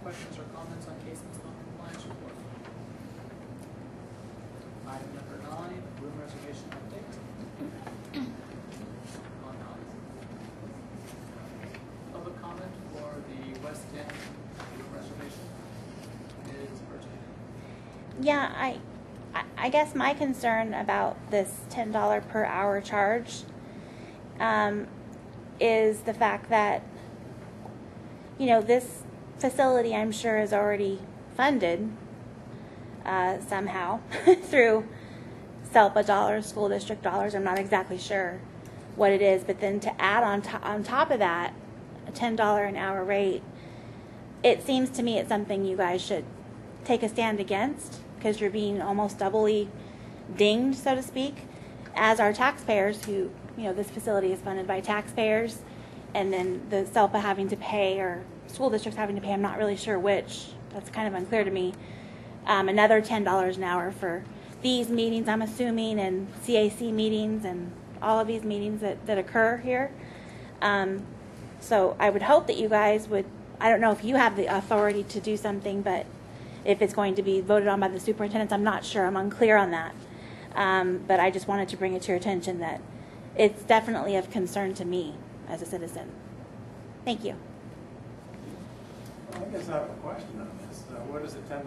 questions or comments on case non-compliance report? Item number 9, room reservation update. On public comment for the West End room reservation is pertaining. Yeah, I guess my concern about this $10 per hour charge is the fact that, you know, this facility I'm sure is already funded somehow through WESELPA dollars, school district dollars. I'm not exactly sure what it is, but then to add on top of that a $10 an hour rate, it seems to me it's something you guys should take a stand against, because you're being almost doubly dinged, so to speak, as our taxpayers who, you know, this facility is funded by taxpayers, and then the WESELPA having to pay, or school districts having to pay, I'm not really sure which, that's kind of unclear to me, another $10 an hour for these meetings, I'm assuming, and CAC meetings, and all of these meetings that occur here. So I would hope that you guys would, I don't know if you have the authority to do something, but if it's going to be voted on by the superintendents, I'm not sure. I'm unclear on that. But I just wanted to bring it to your attention that it's definitely of concern to me as a citizen. Thank you. Well, I guess I have a question on this. What is the $10 an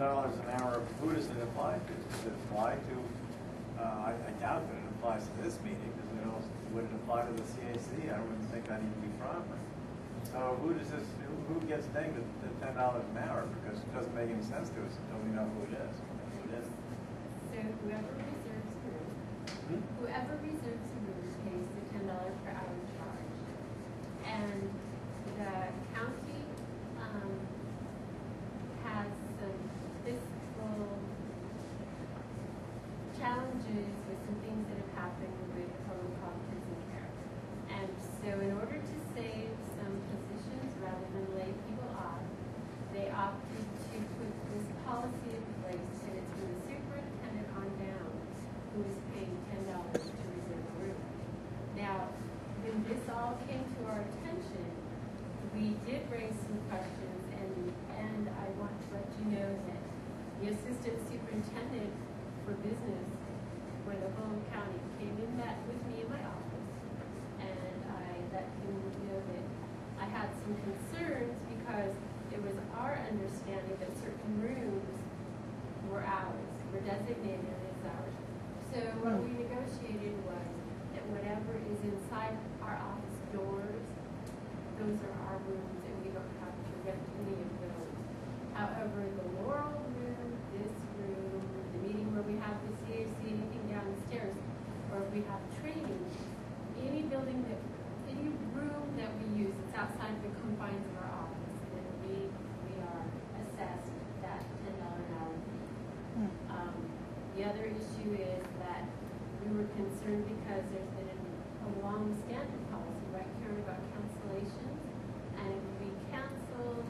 hour? Who does it apply to? Does it apply to, I doubt that it applies to this meeting, because would it apply to the CAC? I wouldn't think that'd even be proper. So who gets dinged at $10 an hour? Because it doesn't make any sense to us until we know who it is. Who it is. So whoever reserves the room, whoever reserves the room pays the $10 per hour charge. And the county has some fiscal challenges with some things that have happened with home health prison care. And so in order to save some positions rather than lay people off, they opted to put this policy in place, and it's from the superintendent on down who is paying $10 to reserve a room. Now, when this all came to our attention, we did raise some questions, and I want to let you know that the assistant superintendent for business for the whole county came and met with me in my office, and I let him know that I had some concerns because it was our understanding that certain rooms were ours, were designated as ours. So what we negotiated was that whatever is inside our office doors, those are our rooms, and we don't have to rent any of those. However, the Laurel room, this room, the meeting where we have the CAC, anything downstairs, or if we have training, any building that, any room that we use, it's outside the confines of our office, then we are assessed that $10 an hour fee. The other issue is that we were concerned because there's been a long-standing policy, right, Karen, about cancellations, and if we cancel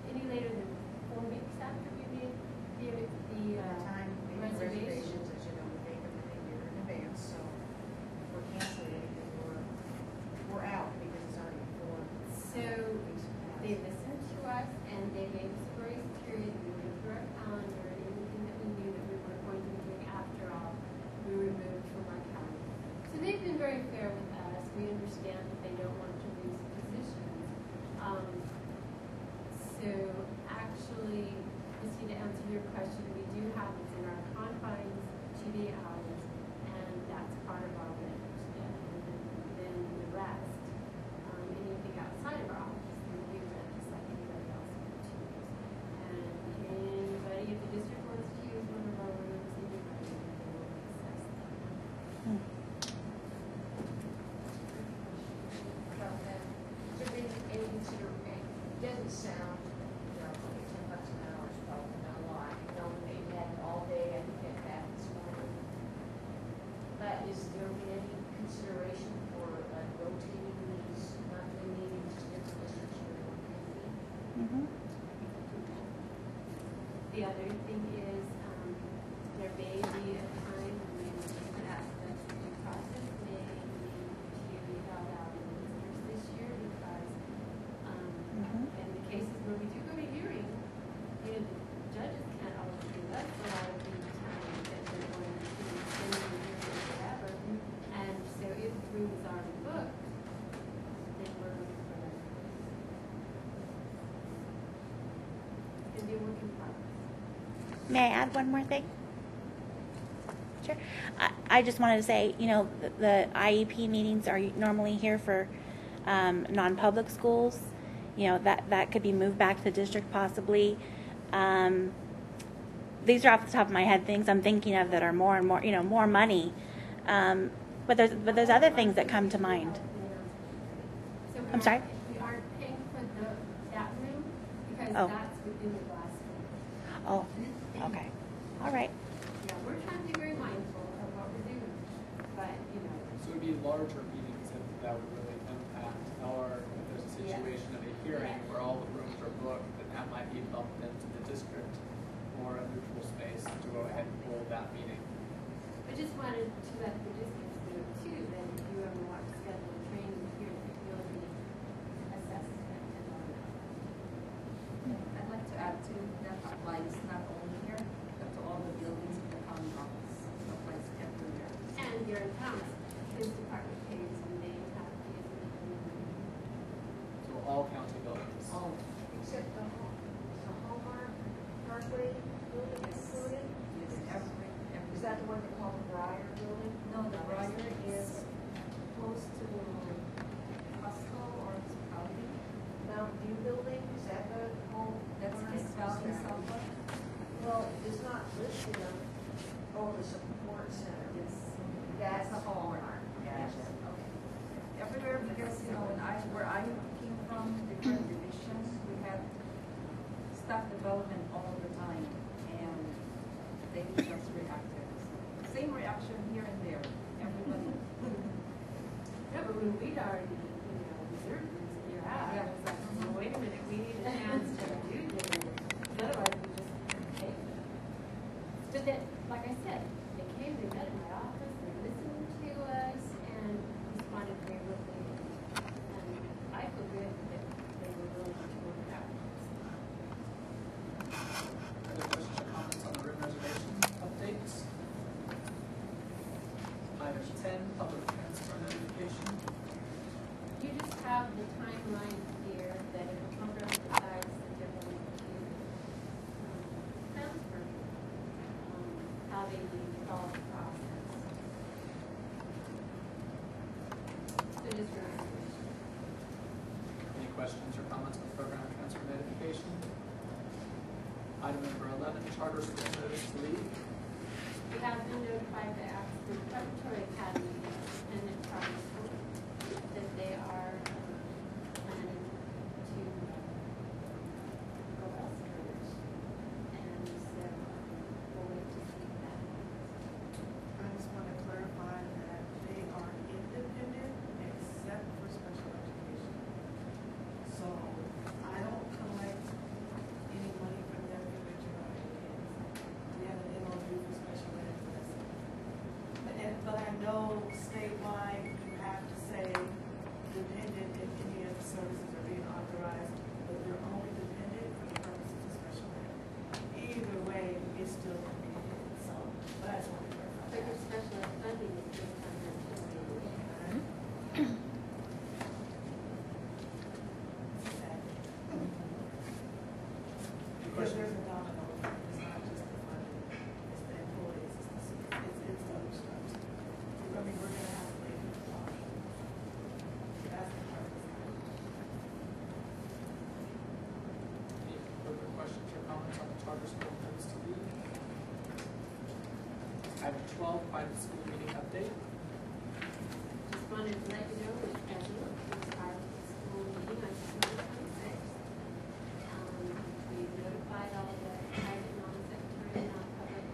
any later than 4 weeks after we made the time reservations, as you know, we make everything a year in advance. So if we're canceling anything, we're out because it's already 4 so weeks past. they listened to us and they gave us a grace period. We went through our calendar, and anything that we knew that we weren't going to be doing after all, we removed from our calendar. So they've been very fair with us. We understand that they don't want to lose positions. So actually, Christy, to answer your question, we do have it in our confines to the hours, and that's part of our rent. And then the rest, anything outside of our office, we rent just like anybody else would choose. And anybody, if the district wants to use one of our rooms, anybody, they will access them. About that, is there any consideration? It doesn't sound, you know, $10 an hour is probably not a lot. You know, when they had it all day, I think that this morning. But is there any consideration for rotating these monthly meetings to different districts where they can be? The other thing is, there may be a time when the aspects of due process may need to be held out in districts this year because, and May I add one more thing? Sure. I just wanted to say, you know, the IEP meetings are normally here for non-public schools. You know, that could be moved back to the district possibly. These are off the top of my head things I'm thinking of that are more and more, you know, more money. But there's other things that come to mind. So I'm sorry? We aren't paying for that room because Oh. that's within the glass room. Oh, okay. All right. Yeah, we're trying to be very mindful of what we're doing, but, you know. So it would be larger meetings that would really impact, or if there's a situation of a hearing where all the rooms are booked, then that might be bumped into the district or a neutral space to go ahead and hold that meeting. I just wanted to let the districts know too, that if you ever want to schedule a training here, it will be assessed at $10 an hour. I'd like to add to that applies not only here, but to all the buildings in the county office. It applies everywhere. And your accounts, his department pays and they have to get the So all county buildings. All. Except the Hallmark Parkway building is included? Yes, every. Is that the one they call the Briar building? No, the Briar is close to Costco or Sprouting. Mount View building, is that the whole? That's in Sprouting, Southwood. Well, it's not listed on, oh, the support center. Yes. That's the Hallmark. Yes, Yes. okay. Everywhere, because, you know, where I came from, different divisions, we had staff development all the time, and they just reacted. Same reaction here and there, everybody. Yeah, but when we'd already, you know, reserved rooms that you have, Yeah, it was like, exactly. well, wait a minute, we need a chance to do this. Otherwise, we just couldn't pay for it. But then, like I said, they came, they met in my office, they listened to us, and responded very quickly. And I feel good that they were willing to work it out. Other questions or comments on the room reservation updates? Item 10, public transfer notification. You just have the timeline here that if a program decides that they're going to transfer, how they need to follow the process. So just for information. Any questions or comments on program transfer notification? Item number 11, charter school notice to leave. We have been notified by the Preparatory Academy and Charter School that they are planning to go elsewhere. And so we'll wait to see that. I just want to clarify that they are independent except for special education. So I don't collect any money from them for their general ed kids. We have an MOU for special ed. But I know statewide you have to say dependent if any of the services are being authorized, but they're only dependent for the purposes of special ed. Either way, it's still dependent, so, but I just want to clarify But your that. special ed funding is based on that too. Because there's a domino effect, it's not just the funding, it's the employees, it's the other stuff. I mean, we're gonna have to lay people off. That's the part that's not. Any further questions or comments on the charter school notice to leave? Item 12, private school meeting update. Just wanted to let you know that schedule is our school meeting on September 26th. We notified all the private, non-sectarian, non-public,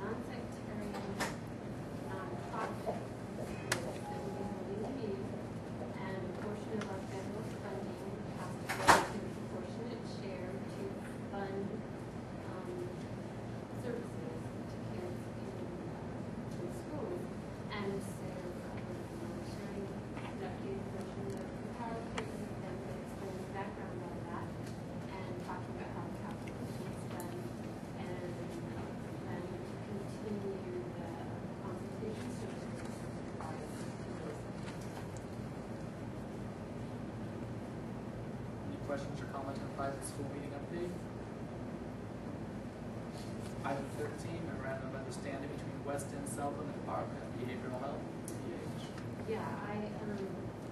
non-sectarian, non-profit that will be holding the meeting, and a portion of our federal funding has to go to a proportionate share to fund services to kids in schools. And so we're sharing an updated version of the PowerPoint with them that explains the background of that and talking about how the calculation is done and planning to continue the consultation services. Any questions or comments on private school meeting update? Item 13, memorandum of understanding between WESELPA and the Department of Behavioral Health, DH. Yeah, I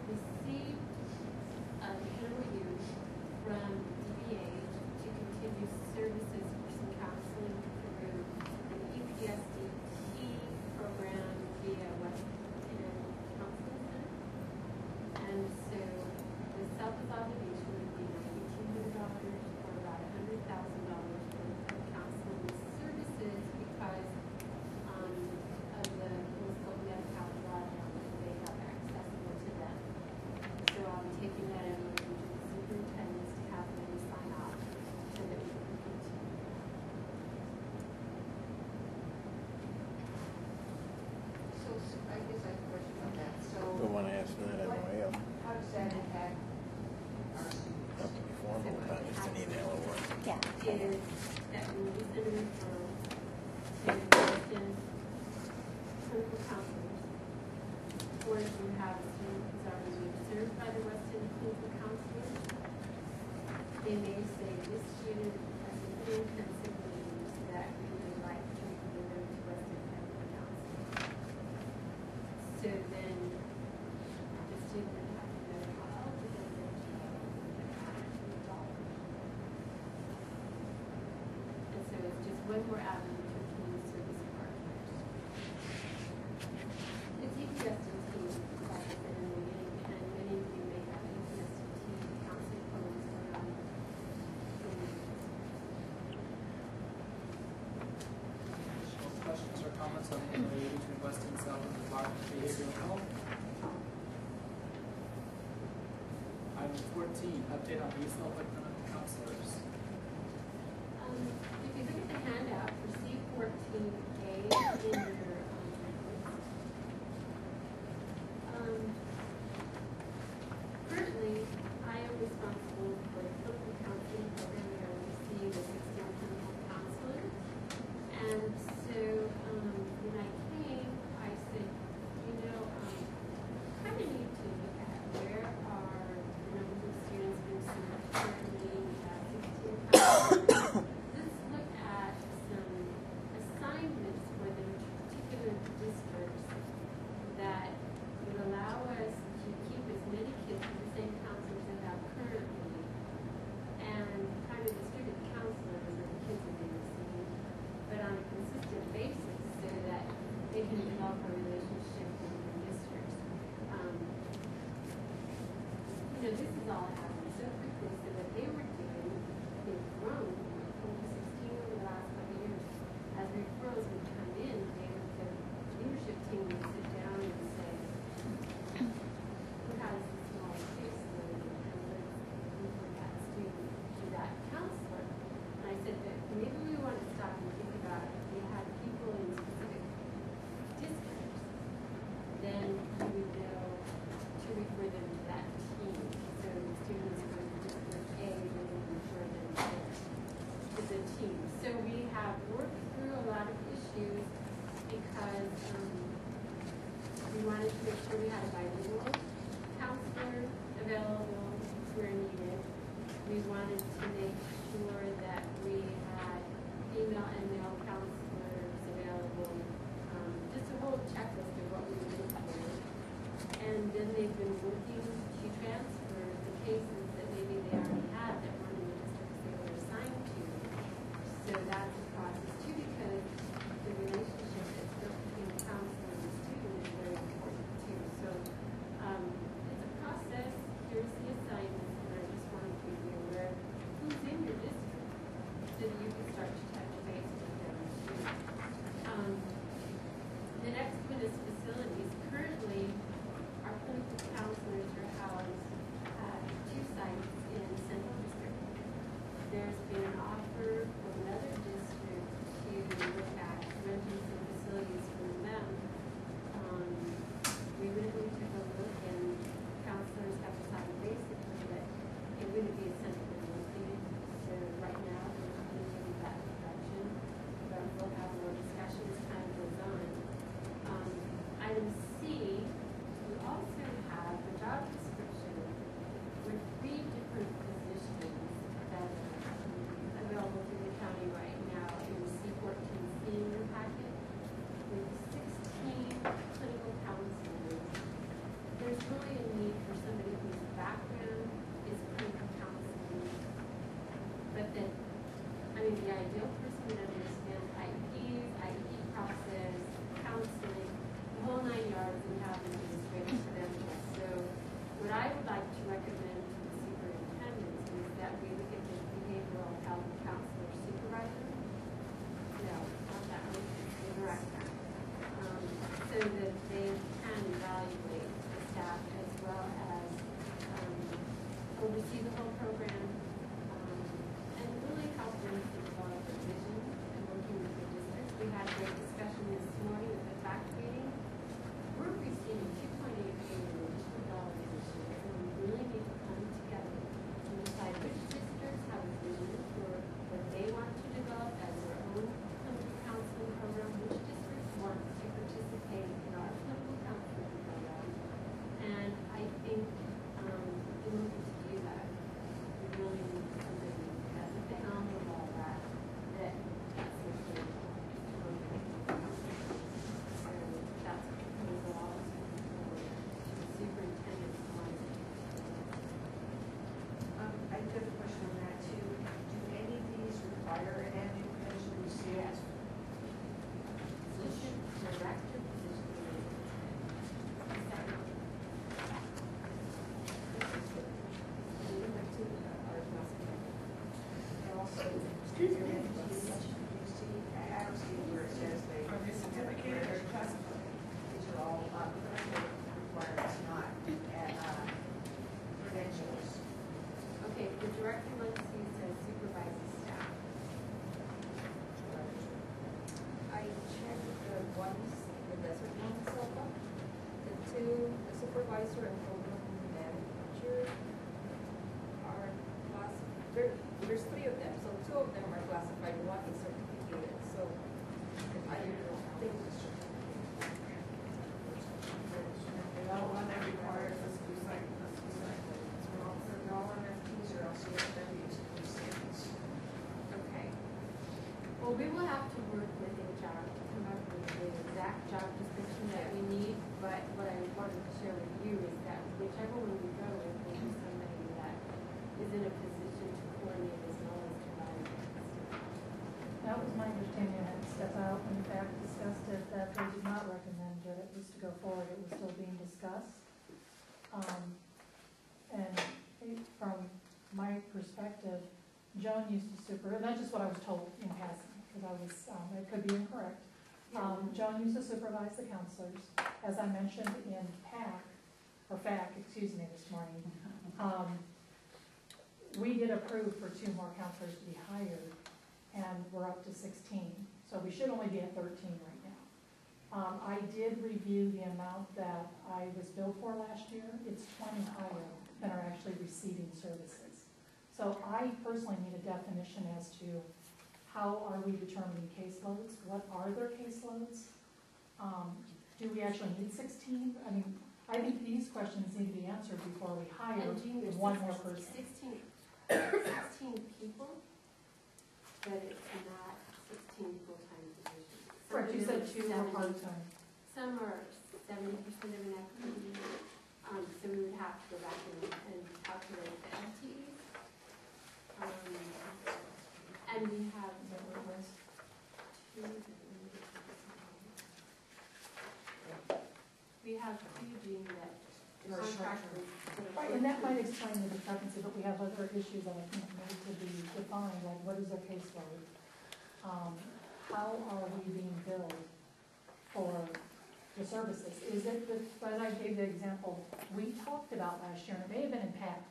received an MOU from DBH to continue services for some counseling through an EPSDT program via West Counseling Center. And so the self-as obligation would be $1,900 or about $100,000 for counseling services because of the local medical law that they have accessible to them. So I'll be taking that MOU to the superintendents to have them sign off so that we can continue. So I guess I have a question about that. So We want to ask for that MOU. how does that impact our students? Not to be formal, not just an email or what. Yeah. Is that when we send a referral to Western clinical counselors, or if you have a student who's already been served by the Western clinical counselors, they may say this student has an intensive needs that we would like to refer them to Western clinical counselors. So then the student would have to know how eligible they are. And so it's just one more avenue for community service partners. It's EPSDT, like I said in the beginning, and many of you may have EPSDT counseling programs around. Additional questions or comments on the MOU between Weston South and the Department of Behavioral Health? Item 14, update on WESELPA clinical counselors. If you look at the handout for C14A in your currently, I am responsible for the clinical counseling program that I receive as 16 clinical counselors. And so when I came, I said, kind of need to look at where are the numbers of students being served currently. We have 16 counselors. Let's look at some assignments for the particular districts that would allow us to keep as many kids with the same counselors as we have currently and kind of distribute counselors and the kids that they receive, but on a consistent basis so that they can develop a relationship with the districts. This is all happening so quickly, so that they were doing, they've grown from 16 over the last couple of years. As referrals would come in, the leadership team would sit down and say, who has the small caseload and let's move that student to that counselor. And I said that maybe we want to stop and think about if we had people in specific districts, then you would know to refer them to that team. So the students from district A, they would refer them to the team. So we have worked through a lot of issues because we wanted to make sure we had a bilingual counselor available where needed. We wanted to make sure that we had female and male counselors available, just a whole checklist of what we were looking for. And then they've been working to transfer the cases that maybe they already had that weren't in the districts they were assigned to. So that's a process too, because the relationship that's built between the counselor and the student is very important too. So it's a process. Here's the assignments, and I just wanted to be aware who's in your district so that you can start to touch base with them too. The next one is facilities. Currently, our clinical counselors are housed at 2 sites in Central District. There's been an offer from another district that they can evaluate the staff as well as oversee the whole program and really help them to develop a vision and working with the districts. We had a great discussion this morning at the fact meeting. We're receiving $2.8 billion in additional dollars this year, and we really need to come together and decide which districts have a vision for what they want to develop as their own clinical counseling program, which districts want to participate in our clinical counseling program. And I think in order to do that, we really need somebody who has a helm of all that, that's important. So that's a proposal I'll send forward to the superintendent's mind. I did have a question on that too. Do any of these require an annual pension received? Position, director position. Excuse me. I don't see where it says they. Are they certificated or classified? These are all clinical requirements, not credentials. Okay, the director must see says supervising staff. I checked the ones, the desert one, WESELPA. The two, the supervisor and program manager are there's three of them, so two of them are classified, one is certificated, so I don't think it's certificated. The other one that requires us to cite, They're all MFPs or LCSWs and CNs. Okay. Well, we will have to work with HR to come up with the exact job description that we need, but what I wanted to share with you is that whichever one we go with will be somebody that is in a position to coordinate as well as provide. That was my understanding at Step Out, in fact, discussed it, that they did not recommend that it was to go forward, it was still being discussed. And from my perspective, Joan used to and that's just what I was told in passing, because I was, it could be incorrect. Joan used to supervise the counselors, as I mentioned in FAC, this morning. We did approve for 2 more counselors to be hired, and we're up to 16. So we should only be at 13 right now. I did review the amount that I was billed for last year. It's 20 higher than are actually receiving services. So I personally need a definition as to how are we determining caseloads? What are their caseloads? Do we actually need 16? I mean, I think these questions need to be answered before we hire And Jean, there's one more person. 16 people, but it's not 16 full-time positions. Some Correct, you of them said 2 are are 70. part-time. Some are 70% of an FTE, so we would have to go back and calculate the FTEs. And we have Is that what it was? 2. We have 2, Jean, that the Or contractors. Right, and that might explain the discrepancy, but we have other issues that I think need to be defined, like what is their caseload? How are we being billed for the services? Is it, as I gave the example, we talked about last year, and it may have been in PAC,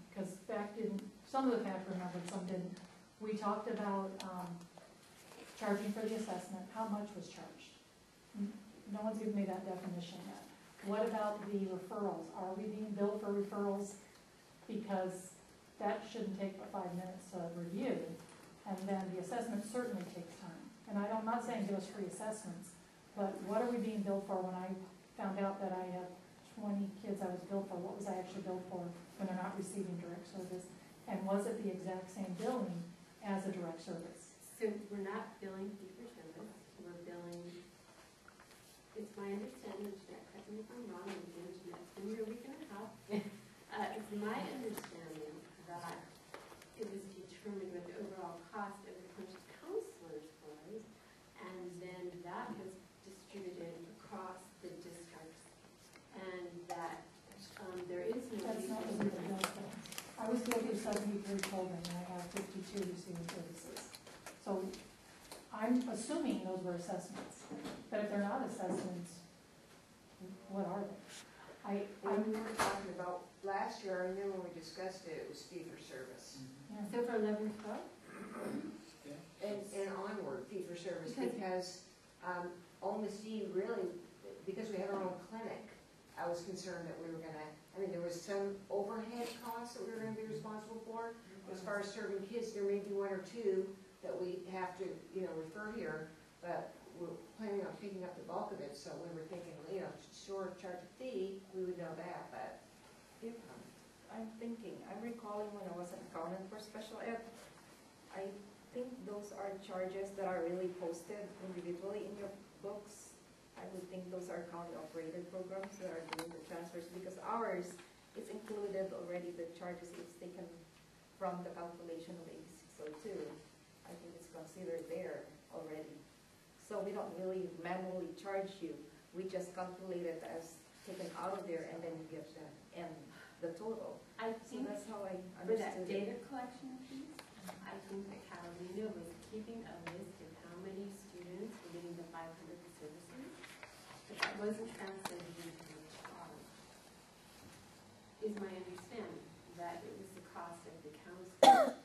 because PAC didn't, some of the PAC remembered, some didn't. We talked about charging for the assessment, how much was charged? No one's given me that definition yet. What about the referrals? Are we being billed for referrals? Because that shouldn't take but 5 minutes to review, and then the assessment certainly takes time. And I'm not saying give us free assessments, but what are we being billed for? When I found out that I have 20 kids I was billed for, what was I actually billed for when they're not receiving direct service? And was it the exact same billing as a direct service? So we're not billing fee for service, we're billing, it's my understanding, Jeanette, correct me if I'm wrong, and again, Jeanette's been here a week and a half. It's my understanding that it was determined what the overall cost of the clinical counselors was, and then that was distributed across the districts, and that there is no. That's not what we were billed for. I was billed for 73 children, and I have 52 receiving services. So I'm assuming those were assessments. But if they're not assessments, what are they? When we were talking about last year, I remember when we discussed it, it was fee for service. So for 11, 12? And onward, fee for service, because OMSD really, because we have our own clinic, I was concerned that we were gonna, I mean, there was some overhead costs that we were gonna be responsible for. As far as serving kids, there may be one or two that we have to, refer here, but we're planning on picking up the bulk of it, so we were thinking, sure, charge a fee, we would know that, but. I'm recalling when I was an accountant for special ed, I think those are charges that are really posted individually in your books. I would think those are county-operated programs that are doing the transfers, because ours is included already, the charges is taken from the calculation of AB 602. I think it's considered there already. So we don't really manually charge you. We just calculate it as taken out of there, and then you get the total. I So think that's how I for that understood data it. collection piece, I think that Carolina was keeping a list of how many students were getting the 500 services, but that wasn't translated into the charge. Is my understanding that it was the cost of the counselor,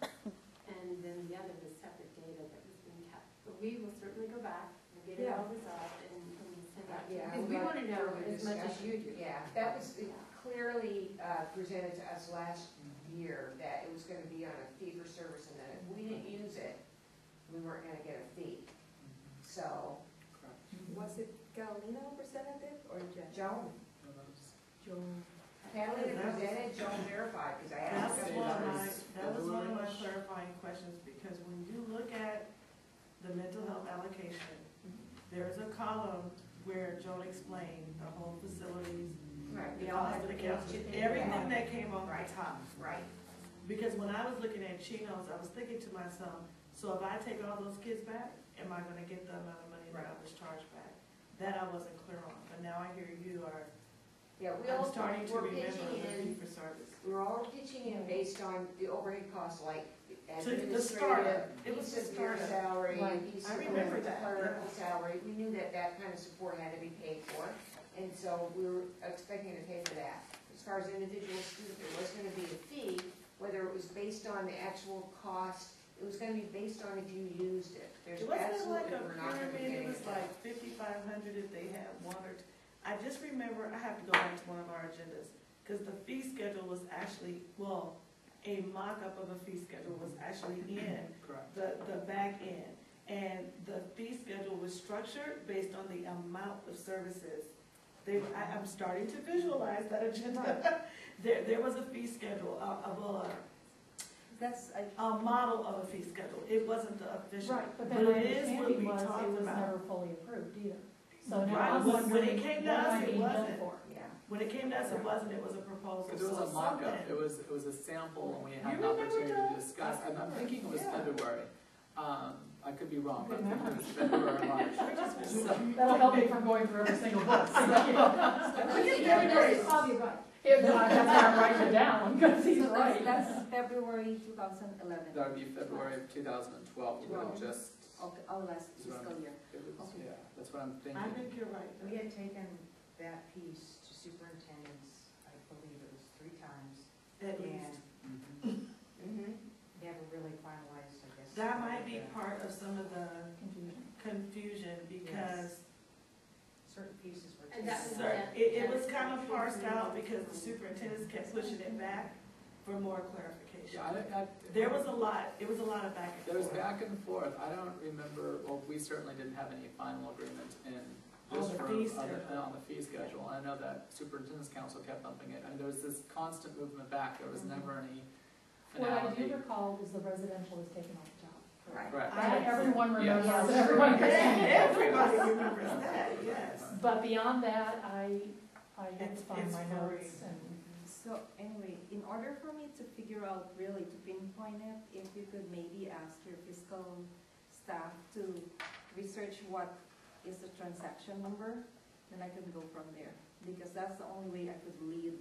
and then the other was separate data that was being kept. But we will certainly go back and get it all resolved and send that to you. Yeah, Because we want to know further as much as you do. Yeah, that was clearly presented to us last year, that it was gonna be on a fee for service, and that if we didn't use it, we weren't gonna get a fee. So, Was it Carolina who presented it, or Jen? Joan, Joan. Carolina presented, Joan verified, because I asked That her. was one of my clarifying questions, because when you look at the mental health allocation, there's a column where Joan explained the whole facilities, Right, the we all cost have of to the pay counselors, shipping. everything that came off Right. the top. Right, Because when I was looking at Chino's, I was thinking to myself, so if I take all those kids back, am I gonna get the amount of money that I was charged back? That I wasn't clear on, but now I hear you are, yeah, I'm starting to we're remember pitching the fee in, for service. we're all pitching in based on the overhead costs, like So the administrative, startup, it was piece the of your startup. salary, Right. piece I of remember the that, clerical yeah. salary. We knew that that kind of support had to be paid for, and so we were expecting to pay for that. As far as individual student, there was gonna be a fee, whether it was based on the actual cost, it was gonna be based on if you used it. There's It wasn't absolutely, like a we're not gonna be pyramid, it getting was it. like 5,500 if they had one or two. I just remember, I have to go back to one of our agendas, because the fee schedule was actually, well, a mock-up of a fee schedule was actually in Correct. the back end. And the fee schedule was structured based on the amount of services. I'm starting to visualize that agenda. There was a fee schedule, That's, a model of a fee schedule. It wasn't the official. Right, but then my it is what understanding we was talked it was about. never fully approved either. So now Right, I'm when wondering, it came what to am us, I it being billed wasn't. for? Yeah. When it came to us, it wasn't, it was a proposal. Because it was So a mock-up, something- it was a sample, and we had You an remember opportunity to that? discuss, and I'm thinking it was Yeah. February. I could be wrong, but I Good think it was February or March. So, That'll help me from going through every single book. Thank you. Probably right. If not, that's why I'm writing it down, because he's So right. that's February 2011. that would be February of 2012, we would have just, Okay, our last Is what fiscal year. it was, Okay. yeah, that's what I'm I thinking. think you're right. We had taken that piece to superintendents, I believe it was 3 times, At and least. Mhm. Mm-hmm. never really finalized, I guess. That might be part of some of the Confusion. confusion, because Certain pieces were And taken that was out. the- it was kind of parsed out, because the superintendents kept pushing it back for more clarification. Yeah, There was a lot, it was a lot of back and There was forth. back and forth. I don't remember, well, we certainly didn't have any final agreement in On this the room fee schedule. on the fee schedule. I know that superintendent's council kept bumping it. I mean, there was this constant movement back. There was never any What I do finality. recall is the residential was taken off the top. Right. Right. That everyone remembers, Yes. and everyone can Everybody remembers that, yes. But beyond that, I had It's- to find it's my free. notes and. So anyway, in order for me to figure out really to pinpoint it, if you could maybe ask your fiscal staff to research what is the transaction number, then I can go from there. Because that's the only way I could lead,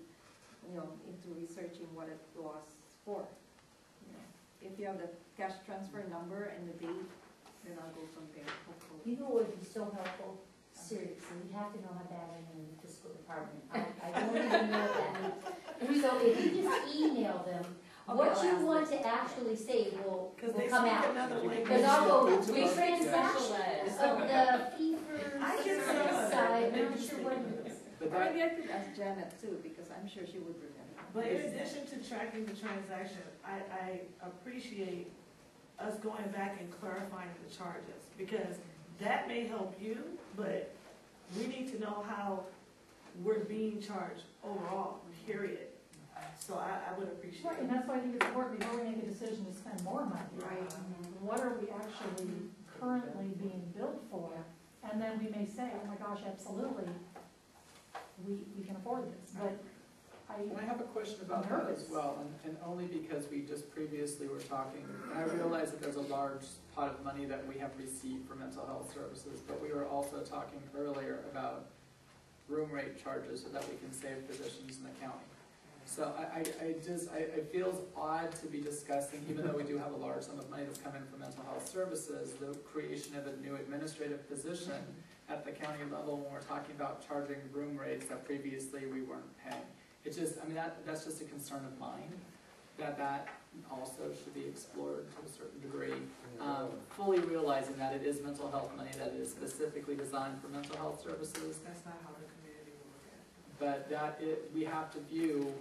into researching what it was for. If you have the cash transfer number and the date, then I'll go from there, hopefully. You know what would be so helpful? seriously, we have to know how bad I am in the fiscal department. I don't even know what that means. So if you just email them, what you want to actually say will come out. Because I'll go, we transaction of the fee for I get some service of side, that. I'm not sure what it is. But Or that, maybe I could ask Janet too, because I'm sure she would remember. But in addition to tracking the transaction, I appreciate us going back and clarifying the charges, because that may help you, but we need to know how we're being charged overall, period. So I would appreciate Right, and it. that's why I think it's important before we make a decision to spend more money. Right. What are we actually currently being billed for? And then we may say, oh my gosh, absolutely, we can afford this, but I have a question about that as well, and only because we just previously were talking, and I realize that there's a large pot of money that we have received for mental health services, but we were also talking earlier about room rate charges so that we can save positions in the county. So it feels odd to be discussing, even though we do have a large sum of money that's come in for mental health services, the creation of a new administrative position at the county level when we're talking about charging room rates that previously we weren't paying. It's just, I mean, that's just a concern of mine, that also should be explored to a certain degree. Fully realizing that it is mental health money that is specifically designed for mental health services. That's not how the community will look at it. But we have to view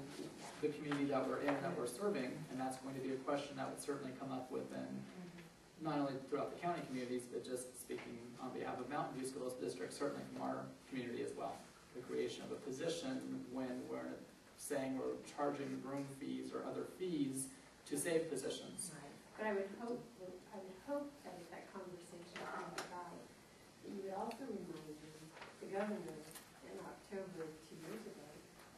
the community that we're in, that we're serving, and that's going to be a question that would certainly come up within, not only throughout the county communities, but just speaking on behalf of Mountain View School District, certainly from our community as well. The creation of a position when we're saying we're charging room fees or other fees to save positions. But I would hope that if that conversation comes about, that you would also remind them, the governor in October 2 years ago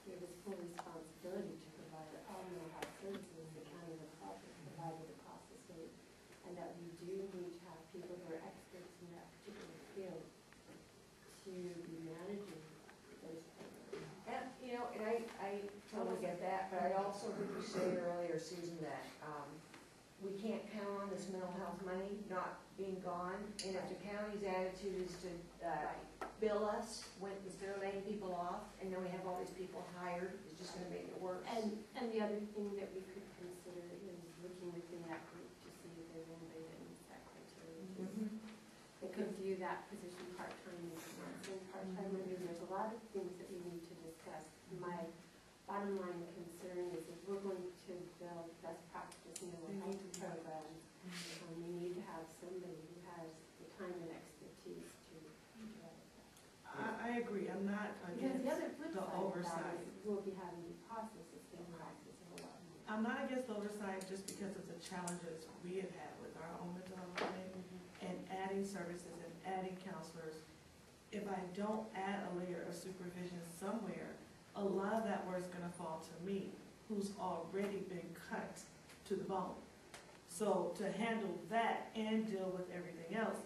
gave us full responsibility to provide all mental health services the county of has provided across the state, and that we do need to have people who are experts in that particular field to be managing those programs. And, you know, and I totally get that, but I also heard you say earlier, Susan, that we can't count on this mental health money not being gone, and if the county's attitude is to bill us instead of laying people off, and then we have all these people hired, it's just gonna make it worse. And the other thing that we could consider is looking within that group to see if there's anybody that meets that criteria. They could view that position part-time as not part-time. I mean, there's a lot of things that we need to discuss. My bottom line concern is if we're going to build best practice mental health programs, we need to have somebody who has the time and expertise to develop that. I agree, I'm not Because against the other flip the side of that oversight. is we'll be having to process this thing process a whole lot more. I'm not against the oversight just because of the challenges we have had with our own mental health clinic and adding services and adding counselors. If I don't add a layer of supervision somewhere, a lot of that work's gonna fall to me, who's already been cut to the bone. So to handle that and deal with everything else,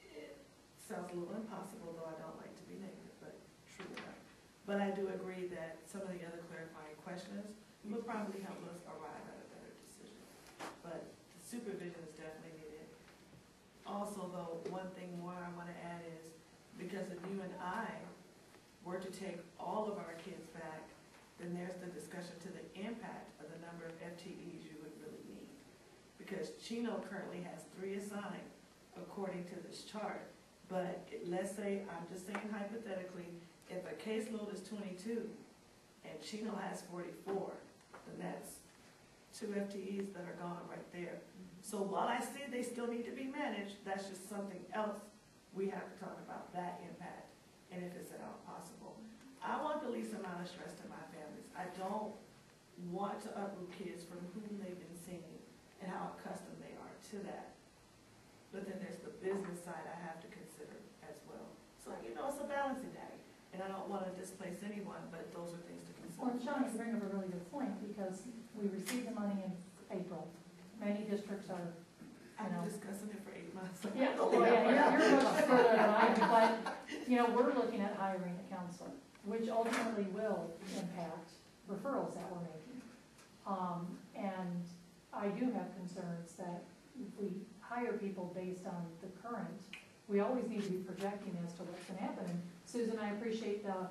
it sounds a little impossible, though I don't like to be negative, but true enough. But I do agree that some of the other clarifying questions will probably help us arrive at a better decision. But the supervision is definitely needed. Also, though, one thing more I want to add is, because if you and I were to take all of our kids back, then there's the discussion to the impact of the number of FTEs you would really need. Because Chino currently has 3 assigned according to this chart. But let's say, I'm just saying hypothetically, if a caseload is 22 and Chino has 44, then that's 2 FTEs that are gone right there. So while I see they still need to be managed, that's just something else we have to talk about, that impact, and if it's at all possible. I want the least amount of stress to my families. I don't want to uproot kids from whom they've been seeing and how accustomed they are to that. But then there's the business side I have to consider as well. So, you know, it's a balancing act, and I don't want to displace anyone, but those are things to consider. Well, Sean, you bring up a really good point, because we received the money in April. Many districts are, I've been discussing it for 8 months. yeah, well, yeah, you're much further than I am, but, you know, we're looking at hiring a counselor, which ultimately will impact referrals that we're making. And I do have concerns that if we hire people based on the current, we always need to be projecting as to what's going to happen. And Susan, I appreciate the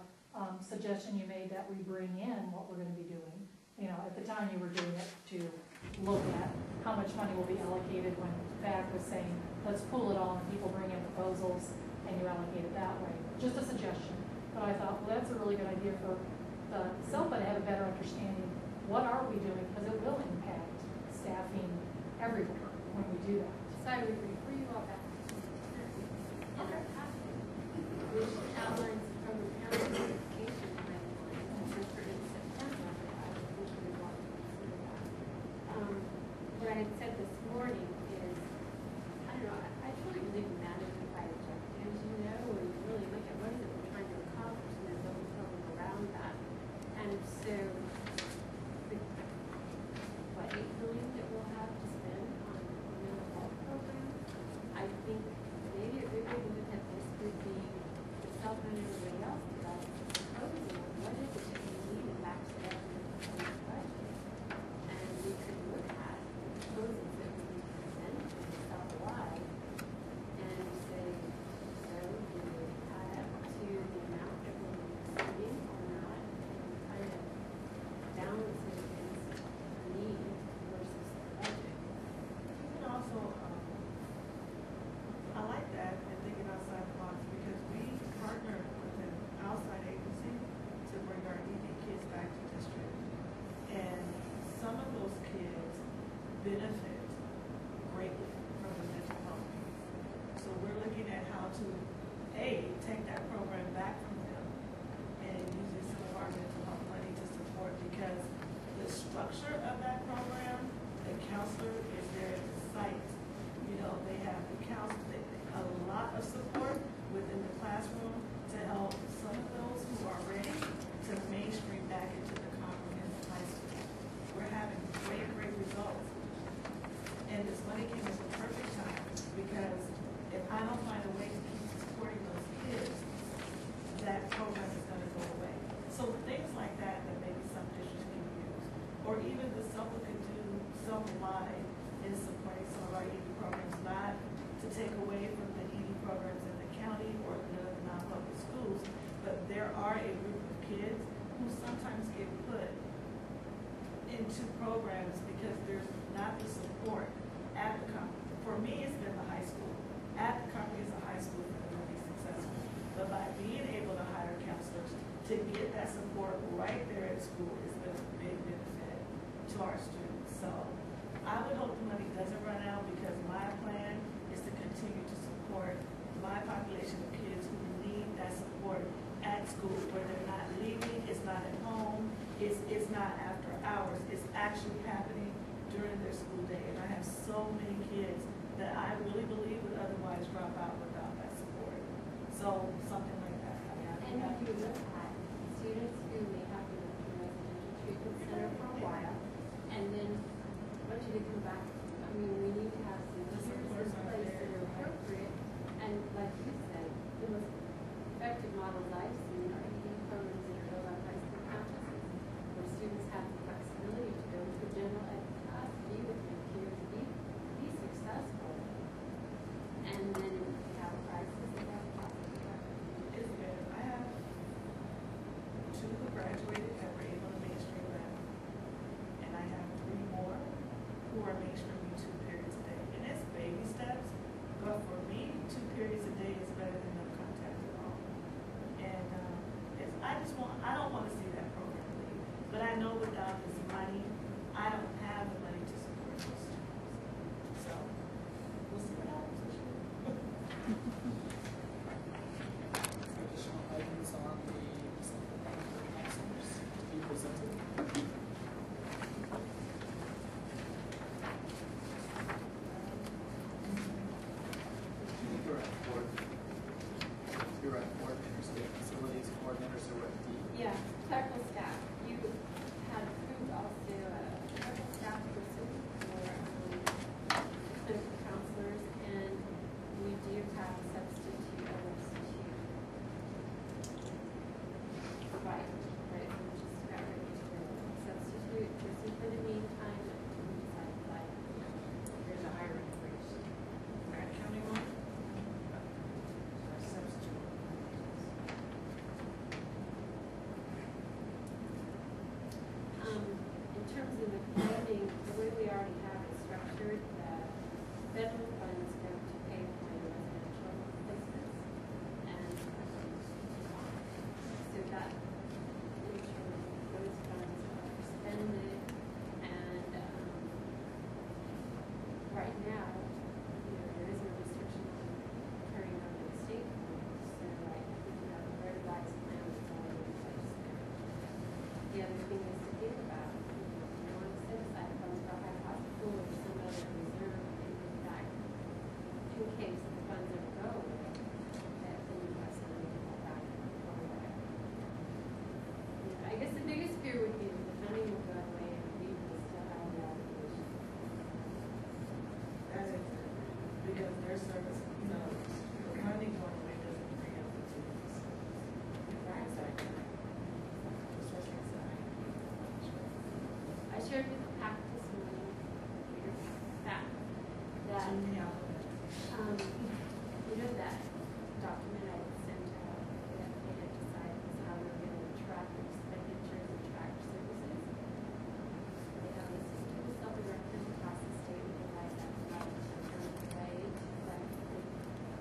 suggestion you made that we bring in what we're gonna be doing. You know, at the time you were doing it to look at how much money will be allocated when FAC was saying, let's pool it all and people bring in proposals and you allocate it that way. Just a suggestion. But I thought, well, that's a really good idea for the SELPA to have a better understanding. What are we doing? Because it will impact staffing everywhere when we do that. So I would refer you all back to the packet, which outlines from the county certification timeline, for in September, I would think we want to consider that. What I had said this morning is, I don't know, I truly believe in management by objectives, you know, where you really look at what is it we're trying to accomplish and then build a program around that. And so, what, $8 million that we'll have to spend on a mental health program, I think maybe a good way to look at this would be the Southern and everybody else that proposing on what is it that we need and match it up with the budget. And we could look at the proposals that we need to present to the South-wide and say, so do we add up to the amount that we're receiving or not, and kind of balance it against the need versus the budget. You can also, I like that and thinking outside the box because we partner with an outside agency to bring our ED kids back to district. And some of those kids benefit greatly from the mental health piece. So we're looking at how to, take that program back from them and using some of our mental health money to support because the structure of that program, the counselor is there at the site. You know, they have the counselor, a lot of support within the classroom to help some of those who are ready to mainstream back into the comprehensive high school. We're having great, great results. And this money came at the perfect time because if I don't find a way to keep supporting those kids, that program is going to go away. So things like that maybe some districts can use. Or even the SELPA could do self-wide in supporting some of our ED programs, not to take away from the ED programs in the county or the non-public schools, but there are a group of kids who sometimes get put into programs because there's not the support at the for me, it's been the high school. At the comprehensive high school for them to be successful. But by being able to hire counselors to get that support right there at school has been a big benefit to our students. So I would hope the money doesn't run out because my plan is to continue to support my population of kids who need that support at school where they're not leaving, it's not at home, it's not after hours, it's actually happening during their school day. And I have so many kids that I really believe would otherwise drop out without that support. So something like that. I mean, I think And if you look at students who may have been in the residential treatment center for a while, and then want you to come back, I mean, we need to have some services in place that are appropriate. And like you said, the most effective models I've seen are ED programs that are held on high school campuses, where students have the flexibility to go to a general ed class, be with their peers, be successful. And then if they have a crisis, they have a crisis. it's good. I have two who graduated that were able to mainstream that. And I have 3 more who are mainstreaming 2 periods a day. And it's baby steps, but for me, 2 periods a day is better than no contact at all. And I don't want to see that program leave. But I know without this money, I don't have the money to support those students. So we'll see what happens this year. Additional items on the consent agenda for counselors to be presented. You're at board. You're at coordinator, state facilities coordinator, so we're at D. Yeah, technical staff. You had approved also a technical staff person for clinical counselors, and we do have a substitute, Right, we just got ready to go. Substitute person for the meantime, and we decided like, There's a hiring freeze. Our county one, Our substitute. shared with PAC this morning, that, you know that document I sent out that they had decided was how we were going to track expenditures and track services? They have a system of self-directed across the state and provide that provides a certain way to collect the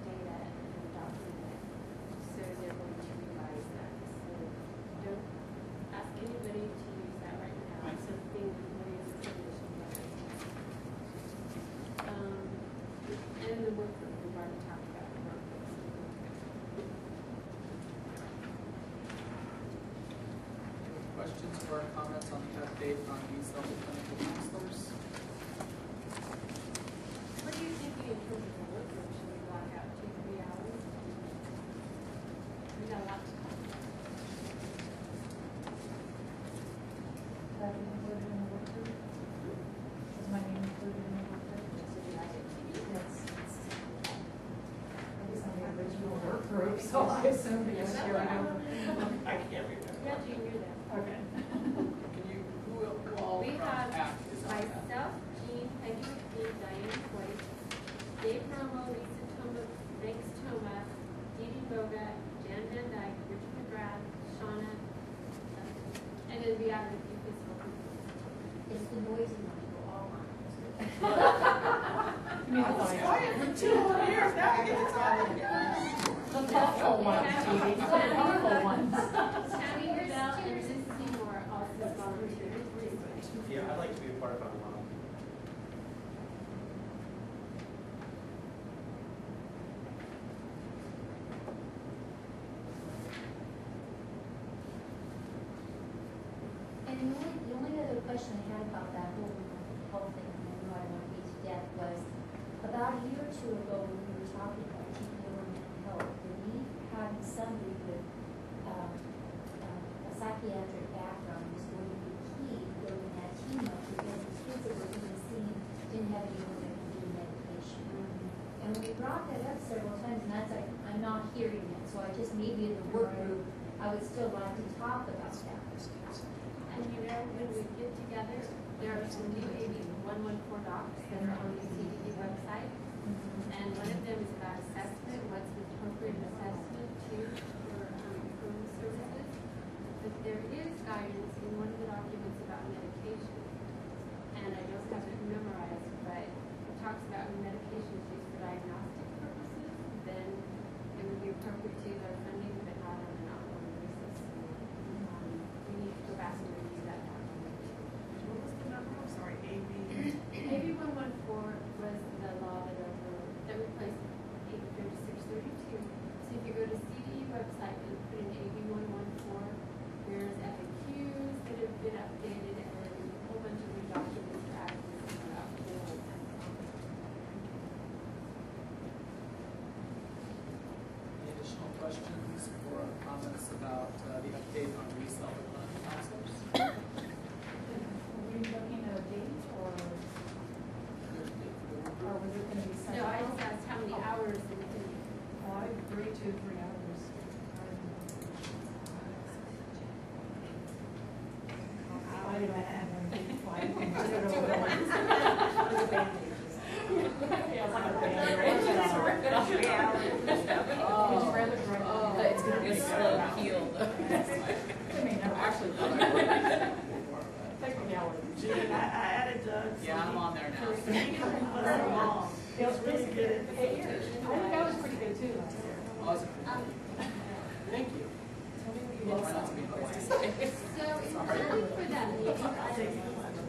data and document it. So they're going to revise that. So don't ask anybody to use that right now. It's something we use as a submission. And the work group, we've already talked about the work group. Questions or comments on the update on WESELPA clinical counselors? What are you thinking in terms of the work group? Should we block out 2-3 hours? We got a lot to talk about. That be included in the work group? Is my name included in the work group? Yes. I was on the original work group, so I assume that you're here. I can't remember. Yeah, Jean, you're there. Okay. Can you, who all We from have PAC is on that? myself, Jean, Peggy McKee, Diane White, Dave Romo, Lisa Toma, Banks Toma, Dee Dee Boga, Jan Van Dyke, Richard McGrath, Shauna, and then we have a few physical people. It's the noisy ones go all on. You mean the fire? Quiet for 2 whole years, now I get to talk. The thoughtful ones, Judy, the thoughtful ones. Tammy Bell and Liz Seymour also volunteered. Yeah, I'd like to be a part of it. And the only other question I had about that whole thing, and I know I won't beat to death, was about a year or two ago when we were talking about TPO and mental health, when we had somebody with a psychiatric background was going to be key to building that team up because the kids that were being seen didn't have anyone that could do medication. And we brought that up several times, and that's like, I'm not hearing it, so I just maybe in the work group, I would still like to talk about that. And you know, when we get together, there are some new AB 114 docs that are on the CDD website. And one of them is about assessment, what's the appropriate assessment for home services. But there is guidance in one of the documents about medication. And I don't have it memorized, but it talks about when medication is used for diagnostic purposes, then it would be appropriate to their funding, but not on an ongoing basis. We need to go back and review that document. What was the number? I'm sorry, AB. AB 114 was the law that replaced AB 3632. So if you go to CDE website and put in AB 114, there's FAQs that have been updated and then a whole bunch of new documents are added about the Any additional questions or comments about the update on WESELPA clinical counselors? Are we looking at a date or was it going to be set? No, I just asked how many hours and Oh, I agree 2-3 hours. I don't have any flight. It's going to be slow healed. Actually, Gene, I added Doug. yeah, I'm on there now. It was really good at the I think that was pretty good too last year. Awesome. Thank you. Try not to be polite. so in planning for that meeting,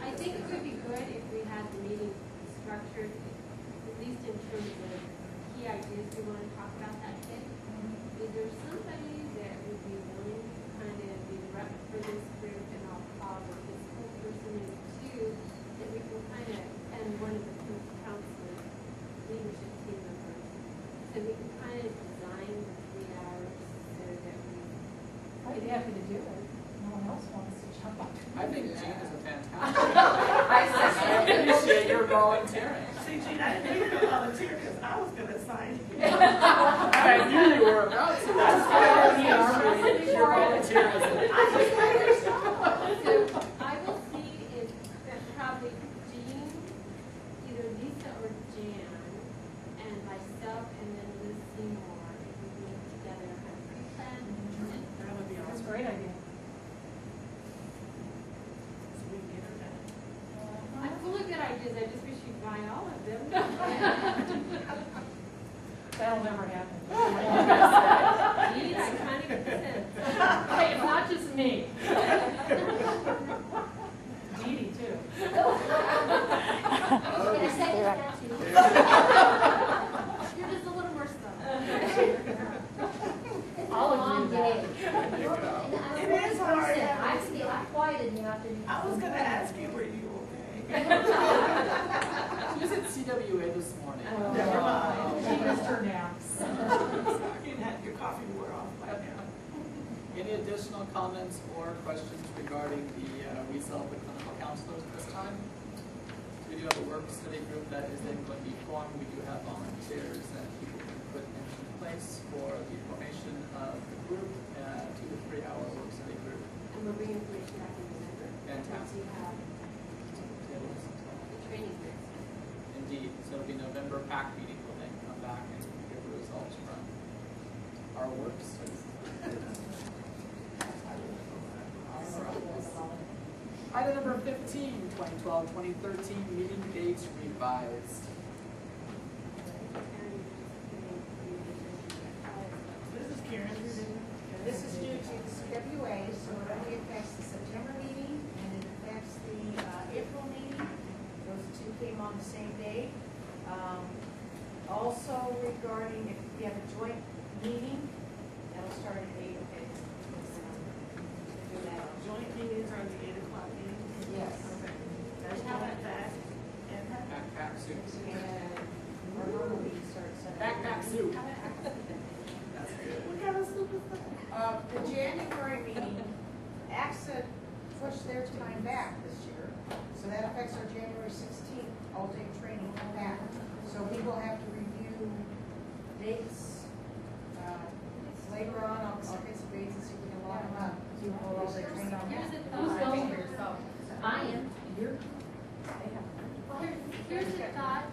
I think it would be good if we had the meeting structured, at least in terms of key ideas we want to talk about that day. Is there somebody that would be willing to kind of be the rep for this group, and I'll call the physical person in too, that we can kind of, and one of the counselors, leadership team members, so we can kind of design the 3 hours so that we. I'd be happy to do it. No one else wants to jump on. I think Jean is a fantastic. I appreciate your volunteering. See, Gene, I didn't even volunteer because I was going to sign. I knew you were about to. That's why I appreciate your volunteerism. So I will see if that'll never happen. He's 100%. Hey, it's not just me. Dee Dee, too. Can I second that too? You're just a little more stubborn. I'll agree Long with day. that. It is hard. I'm quiet in the afternoon. I was gonna ask you, were you okay? She was at CWA this morning. Never mind. She missed her naps. You had your coffee wore off by now. Any additional comments or questions regarding the WESELPA clinical counselors at this time? We do have a work study group that is then going to be formed. We do have volunteers that people can put in place for the formation of the group, 2 to 3 hour work study group. And we'll bring information back in November. Fantastic. Once you have the training group. Indeed. So it'll be November PAC meeting. We'll then come back and give the results from our work study. Item number 15, 2012-2013 meeting dates revised. This is Karen. This is due to CWA, so it only affects the September meeting and it affects the April meeting. Those two came on the same day. Also regarding if you have a joint meeting, that'll start at 8, okay? Do that. Joint meetings are the 8 o'clock meetings? Yes. Okay. That's how about that? And Backpack suits. And our normal meeting starts at. Backpack suit. That's good. what kind of soup is that? The January meeting, AXA pushed their time back this year, so that affects our January 16th all-day training back. So we will have to review dates later on. I'll get some dates and see if we can lock them up. Do all-day training. Here's the Who's thought. going? I am. You're. Here's the thought.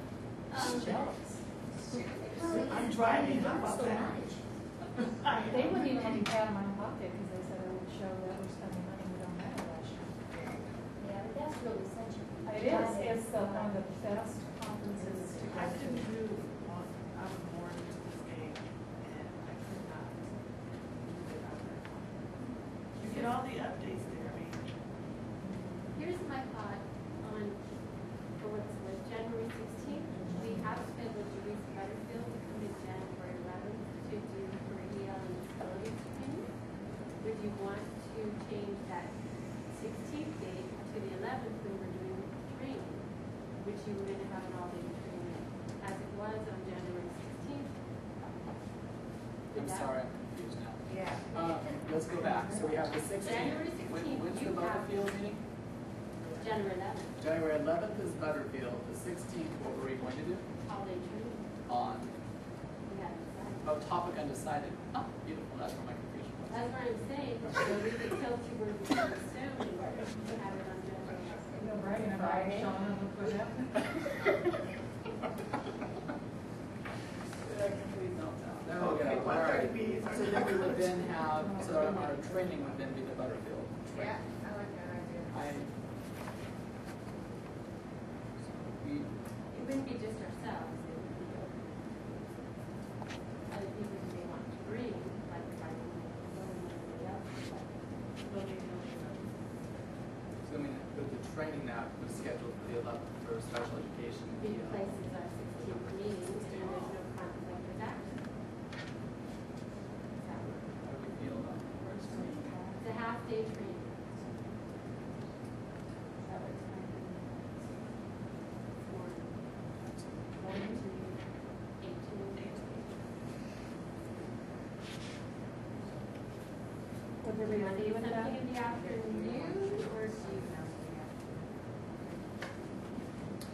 I'm driving, how about that? They wouldn't even let me pay out of my own pocket because they said it would show that we're spending money we don't have last year. Yeah, but that's really such a. It is, it's one of the best conferences to go I to. couldn't do on, I was born into this game, and I could not move it out there. You get all the updates there, I mean. Here's my thought on, for what's with January 16th. We have scheduled Teresa Butterfield to come in January 11th to do her EL and disability training. Would you want to change that 16th date to the 11th when we're doing training, which you were going to have an all-day training as it was on January 16th? I'm sorry, I'm confused now. Yeah. Let's go back. So we have the 16th. January 16th, When's the you have- Butterfield meeting? January 11th, January 11th is Butterfield. The 16th, what were we going to do? all-day training. On, We had decided. oh, topic undecided. Oh, beautiful. That's where my confusion was. That's what I'm saying, so we could tell you where we can assume and have it on January. No bragging about it, Sean, look what happened. There we go. All right. So then we would then have, so our training would then be the Butterfield Yeah, training. I like that idea. So we, It wouldn't be just ourselves, it would be other people who may want to bring, like if I didn't know anybody else, but we'll be doing so I mean, with the training that was scheduled for the 11th for special education. replaces our 16th meeting, and there's no conflict with that. How do we feel about it? It's a half-day training. That works fine. For 1 to 18. Would there be a fee with that? Something in the afternoon, or do you know?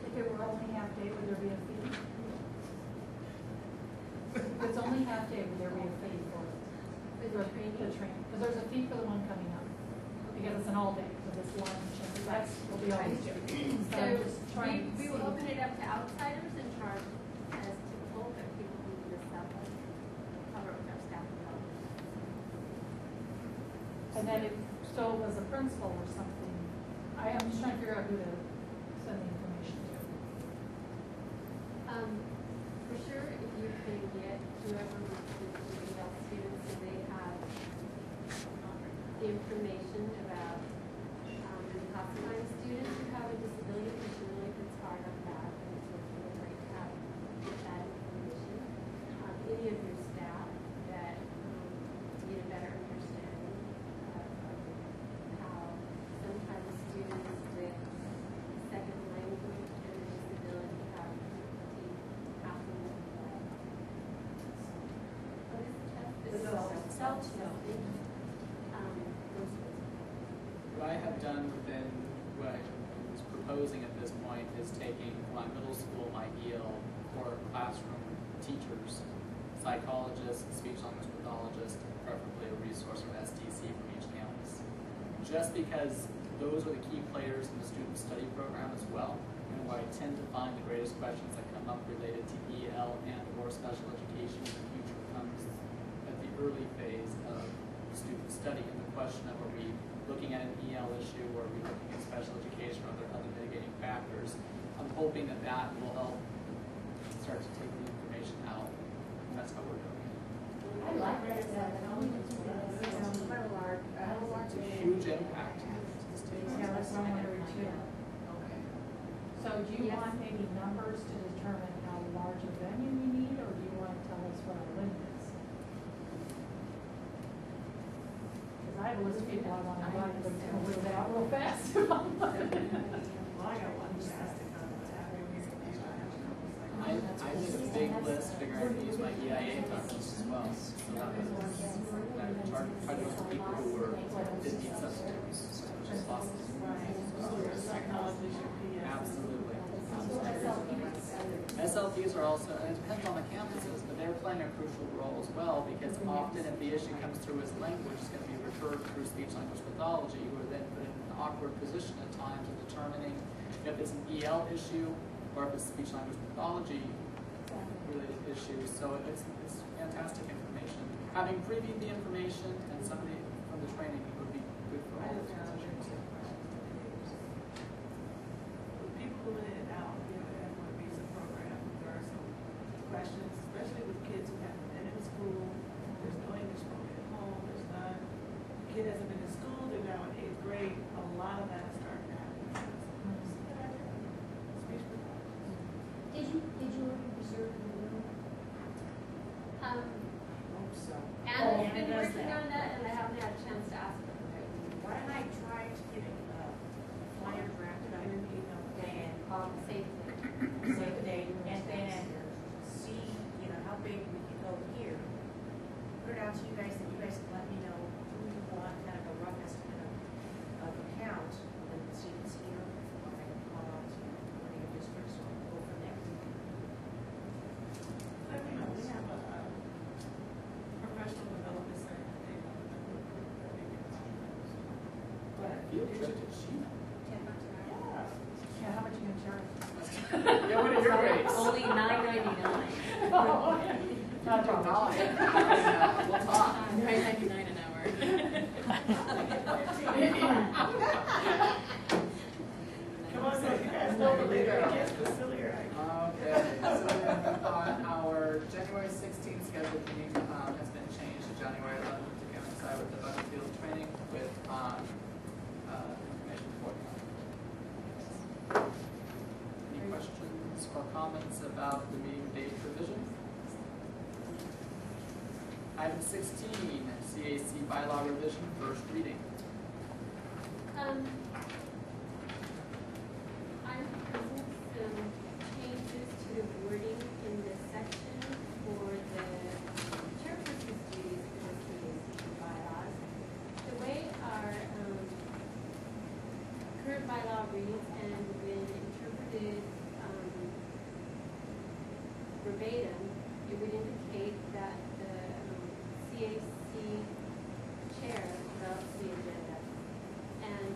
If it were only half day, would there be a fee? If it's only half day, would there be a fee for it? For the training? The training, because there's a fee for the one coming up, because it's an all day, so this lunch, and that's what we always do. So So I'm just trying to we see. will open it up to outsiders and charge as typical, but people who do this stuff will cover it with our staff development. And then if so was a principal or something, I'm just trying to figure out who to send the information to. For sure, if you to get whoever was the EL students, so they have information about classifying students who have a disability, which really puts hard on that, and so it's really great to have that information. Any of your staff that get a better understanding of how sometimes students with second language and a disability have difficulty passing the what is the test? It's self-testing. What I have done within what I was proposing at this point is taking my middle school, my EL, for classroom teachers, psychologists, speech language pathologists, and preferably a resource from SDC from each campus. Just because those are the key players in the student study program as well, and where I tend to find the greatest questions that come up related to EL and or special education in the future comes at the early phase of student study, and the question of are we looking at an EL issue or are we looking at special education or are there other mitigating factors. I'm hoping that that will help start to take the information out, and that's how we're doing it. I like that. It's a huge impact to the state. Yeah, that's what I'm wondering too. Okay. So do you want maybe numbers to determine how large a venue we need, or do you want to tell us what our limit is? Because I have a list of people I want to invite, but it's going to whittle it out real fast. Well, I got one gymnastic on that. I did a big list figuring out to use my EIA funds as well. So that was, I tried to look for people who were 50 substitutes, just lost. Technology should be. Absolutely. SLPs are also, and it depends on the campuses, but they're playing a crucial role as well, because often if the issue comes through as language, it's going to be referred through speech language pathology, who are then put in an awkward position at times of determining if it's an EL issue or if it's speech language pathology related issue. So it's fantastic information. Having previewed the information and somebody from the training would be good for all those positions. People who in and out, at one visa program, there are some questions, especially with kids who haven't been in school. There's no English spoken at home. There's none. The kid hasn't been in school. They're now in 8th grade. A lot of that is starting to happen. Speech pathology. Did you already reserve the room? Hope so. Anna's been working on that, and I haven't had a chance to ask her. Why don't I try to get a flyer drafted up and Safely. save the date, and then see, how big we can go here. Put it out to you guys, and you guys can let me know who you want, kind of a rough estimate of count, and then students here, okay, call out to your district, so we'll go from there. Let me know. We have a professional development center. Field trip to China. Yeah, how much you gonna charge? Yeah, what are your rates? Only $9.99. Not till 9. We'll talk. $9.99 an hour. Come on, so you guys know the later it gets facility, right? Okay, so on our January 16th scheduled meeting has been changed to January 11th to coincide with the budget field training with information forthcoming. Any questions or comments about the meeting date revision? Item 16, CAC bylaw revision, first reading. I'm proposing some changes to the wording in this section for the chairperson's duties for the CAC bylaws. The way our current bylaw reads and when interpreted verbatim, it would indicate that the CAC chair develops the agenda. And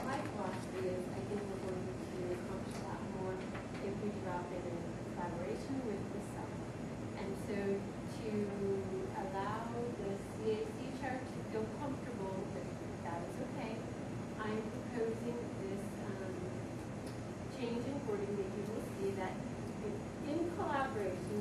my philosophy is I think we're going to accomplish that more if we develop it in collaboration with the sub. And so to allow the CAC chair to feel comfortable that is okay, I'm proposing this change in wording that you will see that in collaboration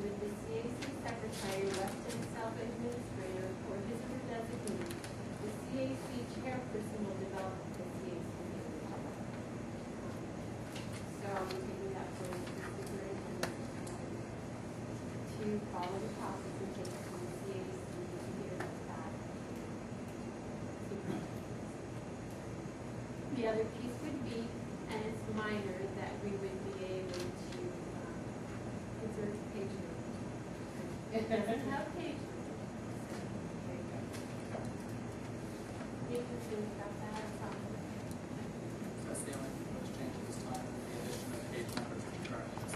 other piece would be, and it's minor, that we would be able to insert page numbers. It doesn't have page numbers. You can think about that or something. So that's the only proposed change at this time, the addition of page numbers which currently is.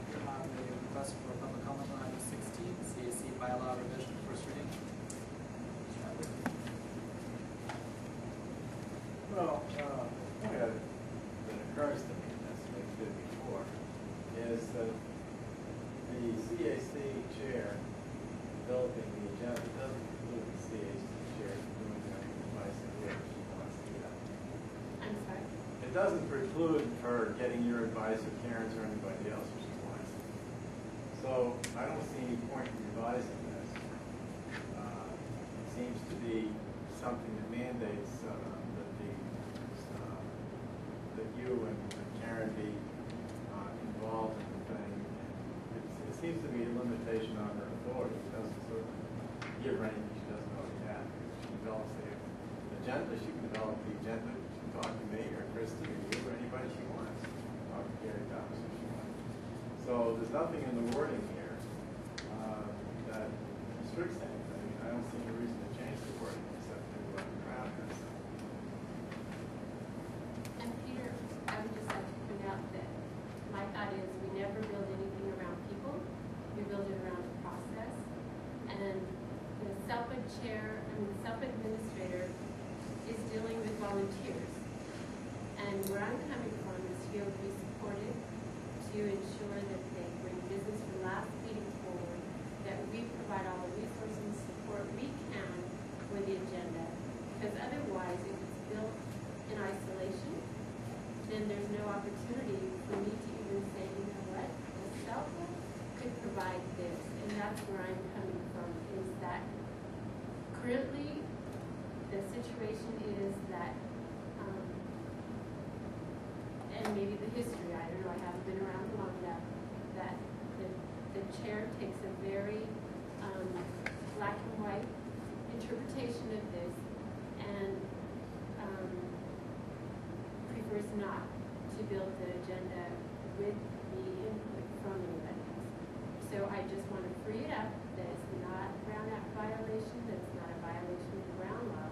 You have a request for public comment on item 16, CAC bylaw revision, first reading. Well, point that occurs to me, that's what I did before, is that the CAC chair developing the agenda doesn't include the CAC chair doing their advice and whatever she wants to do that. I'm sorry. It doesn't preclude her getting your advice or Karen's or anybody else if she wants. So I don't see any point in revising this. It seems to be something that mandates that you and Karen be involved in the thing. It seems to be a limitation on her authority. It doesn't sort of give her anything she doesn't already have. She develops the agenda, she can develop the agenda. She can talk to me or Christie or you or anybody she wants. Talk to Gary Thomas if she wants. So there's nothing in the wording here that restricts anything. I don't see any reason to change the wording except to drown this. And Peter, I would just like to point out that my thought is we never build anything around people. We build it around a process. And the SELPA administrator is dealing with volunteers. And where I'm coming from is to be able to be supported to ensure that they bring business from last meeting forward, that we provide all the resources and support we can for the agenda. Because otherwise, if it's built in isolation, then there's no opportunity for me to even say, you know what, the SELPA could provide this. And that's where I'm coming from, is that currently the situation is that, and maybe the history, I don't know, I haven't been around long enough, that the chair takes a very black and white interpretation of this and prefers not to build the agenda with the input from anybody else. So I just want to free it up, that it's not a Brown Act violation, that it's not a violation of the Brown law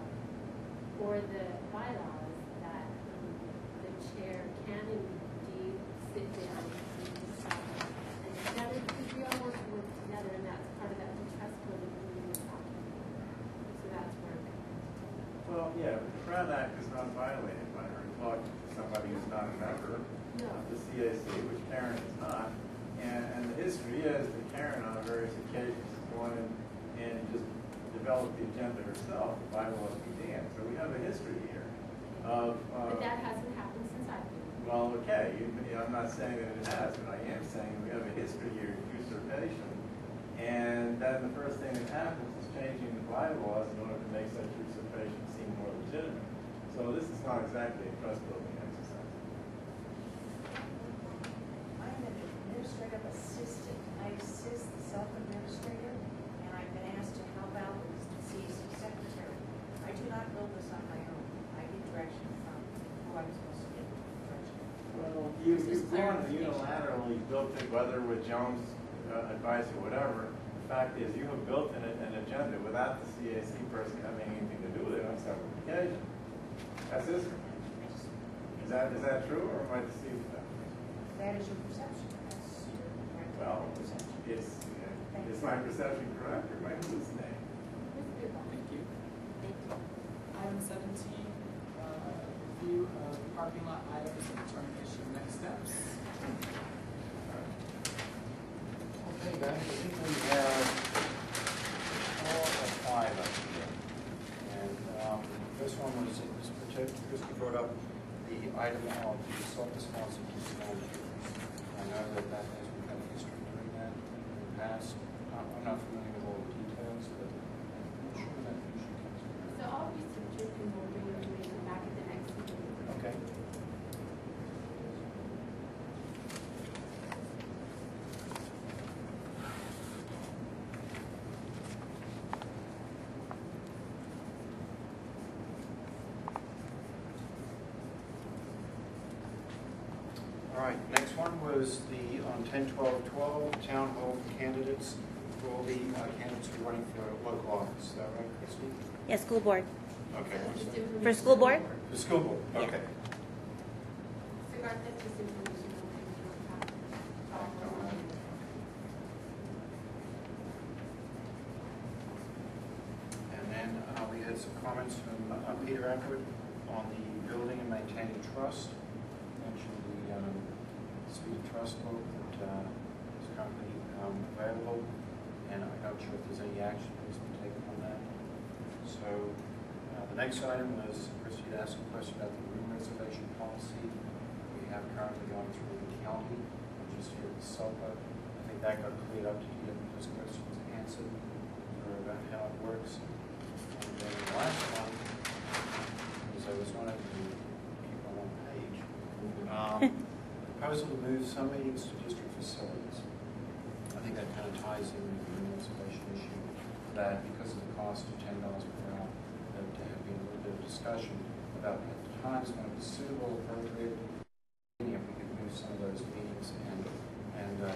or the bylaws, that the chair can indeed sit down and decide. And together, because we all want to work together, and that's part of that trust building we were talking about. So that's where it comes. Well, yeah, but the Brown Act is not violated by her talking to somebody who's not a member of the CAC, which Karen is not. And the history is that Karen, on various occasions, has gone in and just developed the agenda herself. The bylaws began. So we have a history here of. But that hasn't happened since I've been. Well, okay. I'm not saying that it has, but I am saying we have a history here of usurpation. And then the first thing that happens is changing the bylaws in order to make such usurpation seem more legitimate. So this is not exactly a trust building exercise. I'm an administrative assistant. I assist the self-administrator, and I've been asked to help out as the CAC secretary. I do not build this on my own. I get direction from who I'm supposed to get direction. Well, you've gone and unilaterally built it, whether with Jones' advice or whatever. The fact is, you have built an agenda without the CAC person having anything to do with it on several occasions. That's history. Is that true, or am I deceived with that? That is your perception. That's your Well, perception. is my perception correct, or am I hallucinating? Thank you. Item 17, review of parking lot items and determination of next steps. Okay, guys, I think we have 4 or 5 up here. And this one was, Christie brought up the item of the self-responsive disclosure. I know that we've had a history of doing that in the past. I'm not familiar with all the details, but I'm sure that usually comes through. So I'll research it and we'll bring information back at the next meeting. Okay. was on 10/12/12, town hall candidates, for all the candidates who are running for local office. Is that right, Christie? Yeah, school board. Okay. For school board? The school board, Yeah. okay. So Garth, that's just information And then we had some comments from Peter Atwood on the building and maintaining trust. Mentioned the Speed Trust book that is currently available, and I'm not sure if there's any action that's been taken on that. So the next item was Christie had asked a question about the room reservation policy we have currently gone through the county, which is here at WESELPA. I think that got cleared up to get those questions answered or about how it works. And then the last one was I was wanting to keep on one page. Proposal to move some meetings to district facilities. I think that kind of ties in with the room reservation issue, that because of the cost of $10 per hour, that there had been a little bit of discussion about at times when it was suitable, appropriate, if we could move some of those meetings and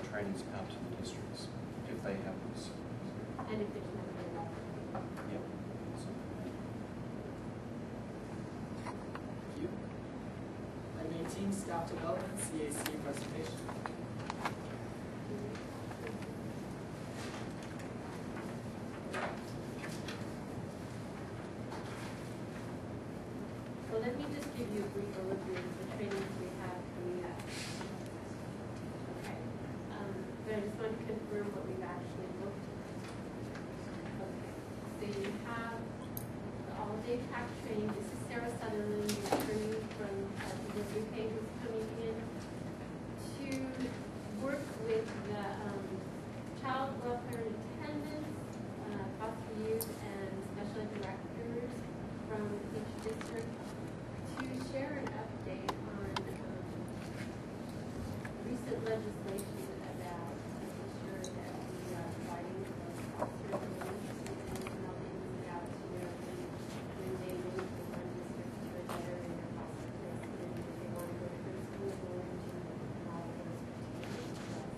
trainings out to the districts if they have these. and if there's no way left. Yep. Thank you. Item 18, staff development, CAC presentation. So let me just give you a brief overview of the trainings we have coming up. Okay. But I just want to confirm what we've actually looked at. Okay. So you have the all-day PAC training. This is Sarah Sutherland, the attorney from the UK, who's coming in to work with the child welfare and attendants, foster youth, and special ed directors from each district to share an update on recent legislation about making sure that we are providing foster relief and helping them out to know when they move from one district to another in their foster placement, if they want to go to their school board, and all of those particular stuff.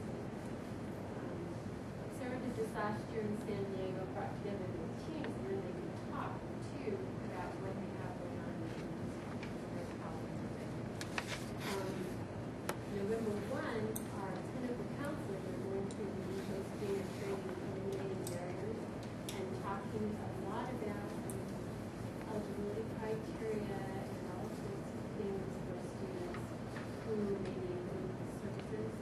Sarah did this last year in San Diego, brought together the teams, and then they could talk too about what they have going on in their policy. November 1, our clinical counselors are going to be hosting a training on eliminating barriers and talking a lot about eligibility criteria and all sorts of things for students who may need services.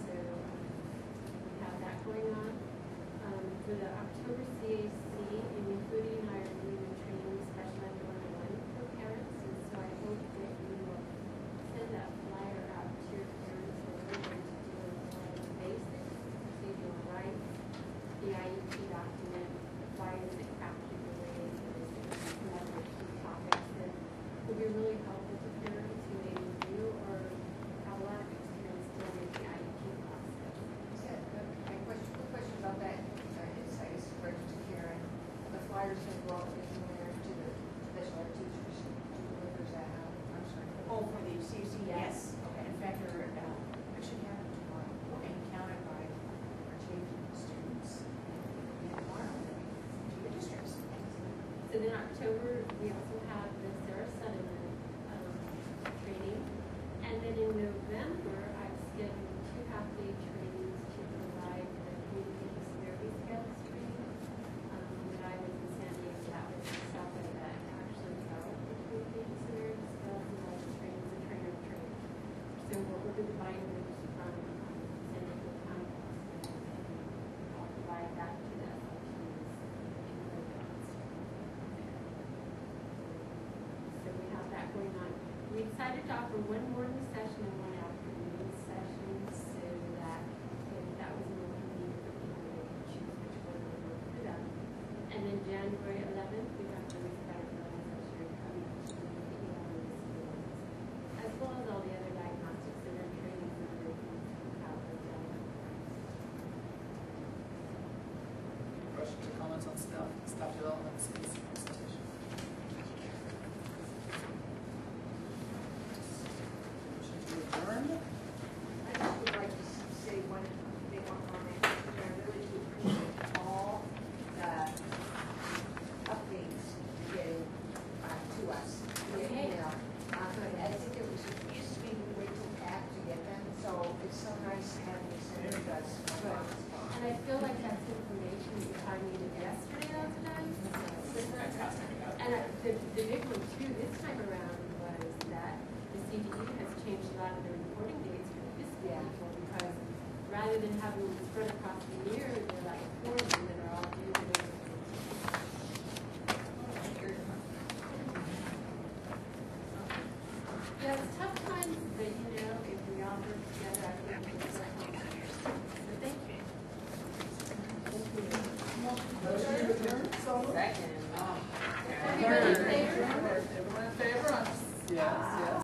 So we have that going on. For the October CAC, including our new training special ed 101 for parents, and so I hope that you will send that flyer out to your parents where we're going to do a lot of the basics, procedural rights, the IEP document, why is it captured the way it is, some other key topics that will be really helpful to parents who may review or have a lot of experience dealing with the IEP process. My question about that is, I guess, to Karen, the flyers going to go out anywhere to the special ed teachers to deliver that out? I'm sorry. Oh, for the CC, yes. Okay. In fact, I should have it tomorrow, and counted by our changing students. And tomorrow, to the districts. So in October, we also have the Sarah Sutherland training. And then in November, I've scheduled 2 half-day trainings to provide the communication severity skills training. When I was in San Diego, that was the stuff that actually developed the communication severity skills, and I was trained as a trainer of trainers. So what we're dividing those from San Diego County, I'll provide that to the SLTs. So we have that going on. We decided to offer one morning session and one afternoon session so that if that was more convenient for people, they could choose which one would work for them. And then January 11th, we have the Respect session coming up to as well as all the other diagnostic center trainings and other things out there. Questions or comments on staff development, CAC presentation? Motion to adjourn. And I feel like that's information we probably needed yesterday all the time. And the big one too, this time around, was that the CDE has changed a lot of the reporting dates for the fiscal people, because rather than having them spread across the year, they're like 4